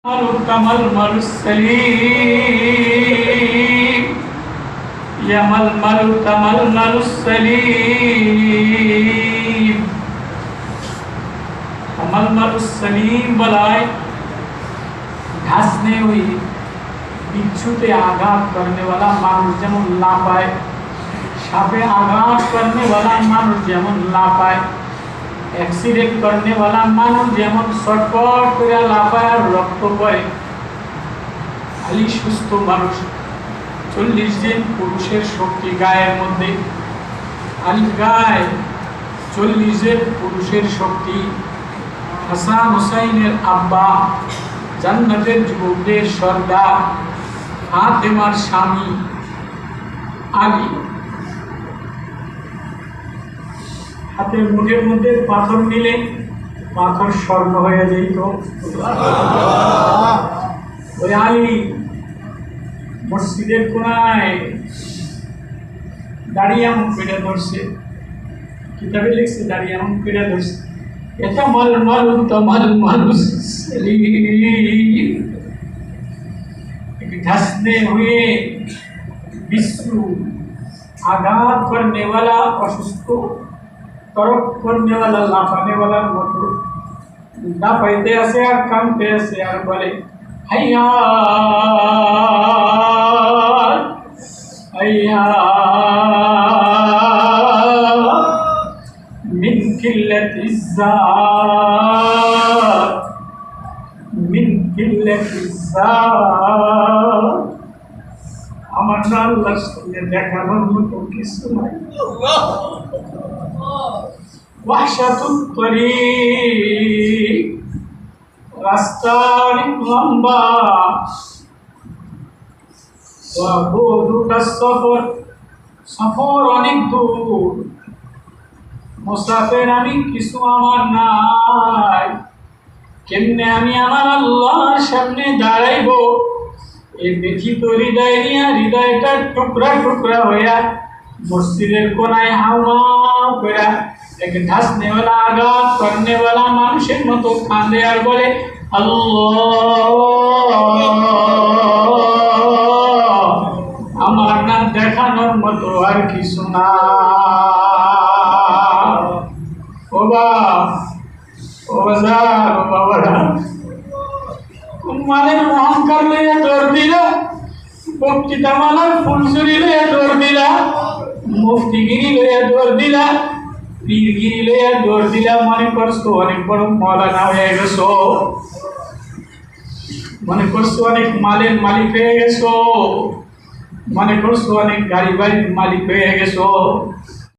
كمل السليم يا ململ تململ السليم تململ السليم बलाए घासने हुई बिच्छूते आघात करने वाला मानुष যেমন লাফায় সাপে आघात करने वाला मानुष যেমন লাফায় एक्सीडेंट करने वाला मानुष যেমন শটপট করে লাফায় আর রক্ত পড়ে আলী সুস্থ মানুষ 40 দিন পুরুষের শক্তি গায়ের মধ্যে আলী গায় 40 দিন পুরুষের শক্তি হাসান হুসাইনের আব্বা জান্নাতের যুবকদের সর্দার ফাতেমার স্বামী আলী হাতের মুঠের মধ্যে পাথর নিলে পাথর স্বর্ণ হয়ে যেত ওই আলী মসজিদের কোনায় দাঁড়িয়ে এমন পেড়ে ধরছে কিতাবে লিখছে দাঁড়িয়ে এমন পেড়ে ধরছে এটা মলমল তমল মানুষ धंसने हुए विश्व आघात करने वाला असुस्थ को तरफ करने वाला लाफाने वाला मोटर लाफाइते ऐसे और कामते ऐसे और बोले हैया हैया मिन किल्लत इज़्ज़त मिन किल्लत इज़्ज़त আমার আল্লাহর সঙ্গে দেখানোর মতো কিছু নাই ওয়াহশাতুত তরিক রাস্তা অনেক লম্বা ওয়া বুদুকাস সফর সফর অনেক দূর মুসাফির আমি কিছু আমার নাই কেমনে আমি আমার আল্লাহর সামনে দাঁড়াইবো এই ব্যথিত হৃদয় নিয়ে হৃদয়টা টুকরা টুকরা হইয়া মসজিদের কোনায় হাওমাও করে এক ধাসনে वाला आघात करने वाला মানুষের মতো কাঁদে আর বলে আল্লাহ আমার না দেখানোর মতো আর কিছু না ও বাবা মানের অহংকার লইয়া দৌড় দিলা বক্তৃতা মালার ফুলচুরি লইয়া দৌড় দিলা মুফতিগিরি লইয়া দৌড় দিলা পীরগিরি লইয়া দৌড় দিলা মনে করছো অনেক বড় মৌলানা হয়ে গেছো মনে করছো অনেক মালের মালিক হয়ে গেছো মনে করছো অনেক গাড়ি বাড়ির মালিক হয়ে গেছো